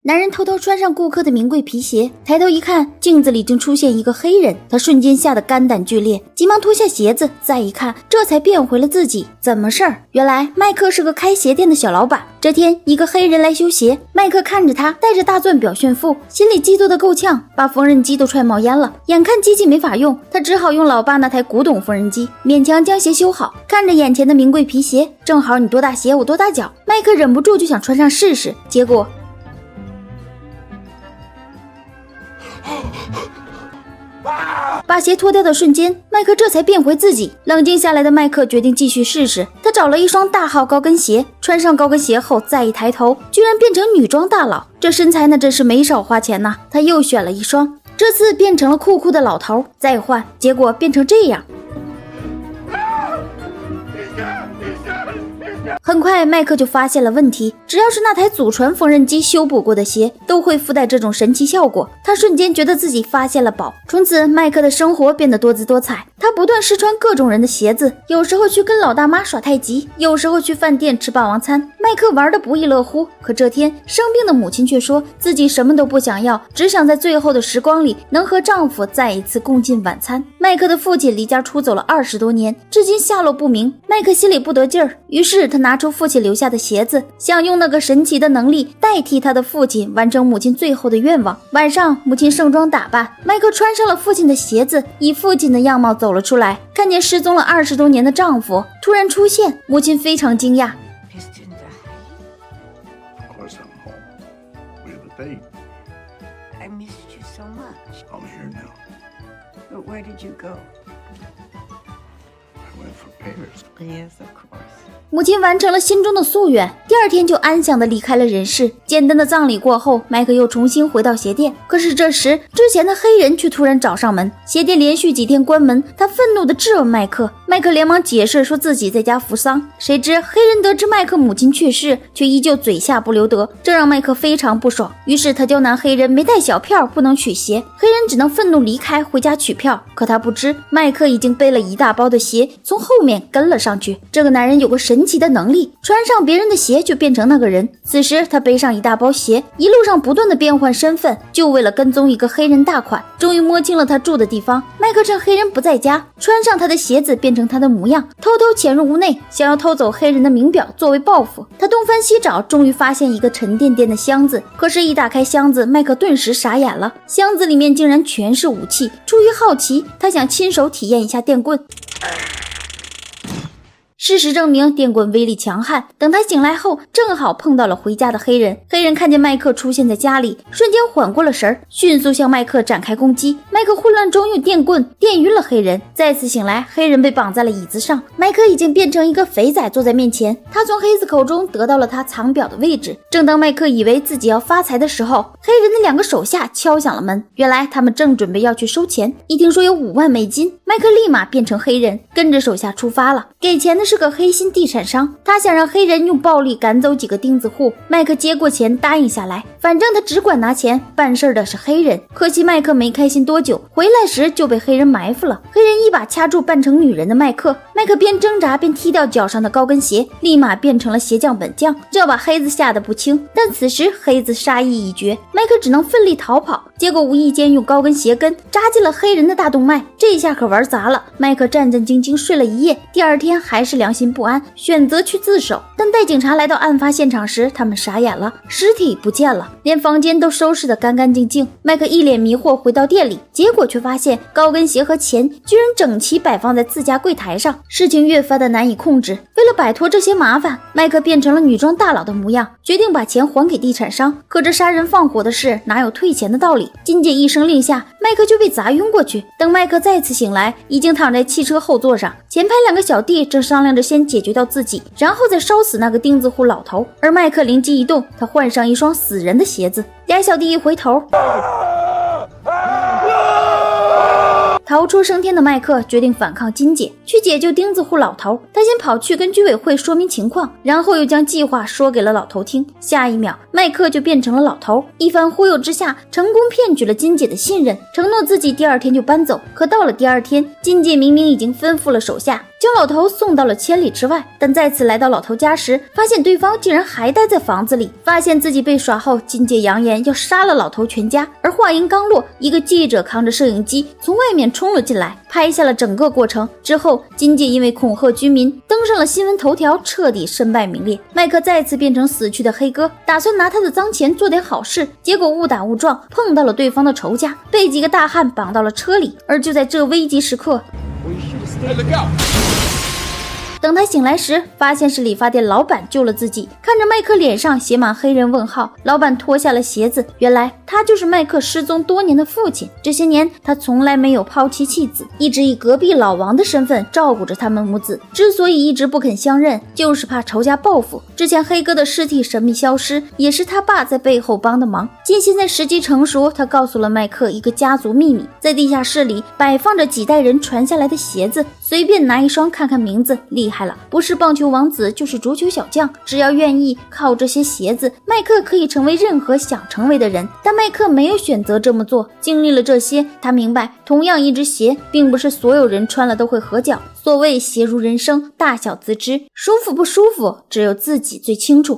男人偷偷穿上顾客的名贵皮鞋，抬头一看，镜子里竟出现一个黑人，他瞬间吓得肝胆俱裂，急忙脱下鞋子，再一看，这才变回了自己。怎么事儿？原来麦克是个开鞋店的小老板。这天，一个黑人来修鞋，麦克看着他带着大钻表炫富，心里嫉妒的够呛，把缝纫机都踹冒烟了。眼看机器没法用，他只好用老爸那台古董缝纫机勉强将鞋修好。看着眼前的名贵皮鞋，正好你多大鞋我多大脚，麦克忍不住就想穿上试试，结果把鞋脱掉的瞬间，麦克这才变回自己。冷静下来的麦克决定继续试试，他找了一双大号高跟鞋，穿上高跟鞋后再一抬头，居然变成女装大佬，这身材那真是没少花钱呐。他又选了一双，这次变成了酷酷的老头，再换，结果变成这样。很快麦克就发现了问题，只要是那台祖传缝纫机修补过的鞋都会附带这种神奇效果。他瞬间觉得自己发现了宝，从此麦克的生活变得多姿多彩。他不断试穿各种人的鞋子，有时候去跟老大妈耍太极，有时候去饭店吃霸王餐，麦克玩得不亦乐乎。可这天生病的母亲却说自己什么都不想要，只想在最后的时光里能和丈夫再一次共进晚餐。麦克的父亲离家出走了20多年，至今下落不明。麦克心里不得劲儿，于是他拿出父亲留下的鞋子，想用那个神奇的能力代替他的父亲完成母亲最后的愿望。晚上母亲盛装打扮，麦克穿上了父亲的鞋子，以父亲的样貌走了出来，看见失踪了20多年的丈夫突然出现，母亲非常惊讶。母亲完成了心中的夙愿，第二天就安详地离开了人世。简单的葬礼过后，麦克又重新回到鞋店，可是这时之前的黑人却突然找上门，鞋店连续几天关门，他愤怒地质问麦克，麦克连忙解释说自己在家扶丧。谁知黑人得知麦克母亲去世，却依旧嘴下不留德，这让麦克非常不爽，于是他刁难黑人没带小票不能取鞋，黑人只能愤怒离开回家取票。可他不知麦克已经背了一大包的鞋从后面跟了上去。这个男人有个神奇的能力，穿上别人的鞋就变成那个人。此时他背上一大包鞋，一路上不断的变换身份，就为了跟踪一个黑人大款。终于摸清了他住的地方，麦克趁黑人不在家，穿上他的鞋子变成他的模样，偷偷潜入屋内，想要偷走黑人的名表作为报复。他东翻西找，终于发现一个沉甸甸的箱子，可是一打开箱子，麦克顿时傻眼了，箱子里面竟然全是武器。出于好奇，他想亲手体验一下电棍。事实证明电棍威力强悍，等他醒来后正好碰到了回家的黑人。黑人看见麦克出现在家里，瞬间缓过了神儿，迅速向麦克展开攻击。麦克混乱中用电棍电晕了黑人，再次醒来，黑人被绑在了椅子上，麦克已经变成一个肥仔坐在面前。他从黑子口中得到了他藏表的位置。正当麦克以为自己要发财的时候，黑人的2个手下敲响了门，原来他们正准备要去收钱。一听说有5万美金，麦克立马变成黑人，跟着手下出发了。给钱的是个黑心地产商，他想让黑人用暴力赶走几个钉子户。麦克接过钱答应下来，反正他只管拿钱，办事的是黑人。可惜麦克没开心多久，回来时就被黑人埋伏了。黑人一把掐住扮成女人的麦克，麦克边挣扎边踢掉脚上的高跟鞋，立马变成了鞋匠本将，这要把黑子吓得不轻。但此时黑子杀意已决，麦克只能奋力逃跑，结果无意间用高跟鞋跟扎进了黑人的大动脉，这下可玩砸了。麦克战战兢兢睡了一夜，第二天还是良心不安，选择去自首。但待警察来到案发现场时，他们傻眼了，尸体不见了，连房间都收拾得干干净净。麦克一脸迷惑回到店里，结果却发现高跟鞋和钱居然整齐摆放在自家柜台上，事情越发的难以控制。为了摆脱这些麻烦，麦克变成了女装大佬的模样，决定把钱还给地产商。可这杀人放火的事哪有退钱的道理，仅仅一声令下，麦克就被砸晕过去。等麦克再次醒来，已经躺在汽车后座上，前排2个小弟正商量着先解决掉自己，然后再烧死那个钉子户老头。而麦克灵机一动，他换上一双死人的鞋子。俩小弟一回头，逃出升天的麦克决定反抗金姐，去解救钉子户老头。他先跑去跟居委会说明情况，然后又将计划说给了老头听。下一秒，麦克就变成了老头，一番忽悠之下，成功骗取了金姐的信任，承诺自己第二天就搬走。可到了第二天，金姐明明已经吩咐了手下将老头送到了千里之外。但再次来到老头家时，发现对方竟然还待在房子里。发现自己被耍后，金姐扬言要杀了老头全家。而话音刚落，一个记者扛着摄影机从外面冲了进来，拍下了整个过程。之后，金姐因为恐吓居民，登上了新闻头条，彻底身败名裂。麦克再次变成死去的黑哥，打算拿他的脏钱做点好事，结果误打误撞碰到了对方的仇家，被几个大汉绑到了车里。而就在这危急时刻，等他醒来时，发现是理发店老板救了自己。看着麦克脸上写满黑人问号，老板脱下了鞋子，原来他就是麦克失踪多年的父亲。这些年他从来没有抛弃妻子，一直以隔壁老王的身份照顾着他们母子。之所以一直不肯相认，就是怕仇家报复。之前黑哥的尸体神秘消失，也是他爸在背后帮的忙。近现在时机成熟，他告诉了麦克一个家族秘密，在地下室里摆放着几代人传下来的鞋子，随便拿一双看看名字，厉害了，不是棒球王子就是足球小将，只要愿意，靠这些鞋子，麦克可以成为任何想成为的人。但麦克没有选择这么做，经历了这些，他明白同样一只鞋并不是所有人穿了都会合脚。所谓鞋如人生，大小自知，舒服不舒服只有自己最清楚。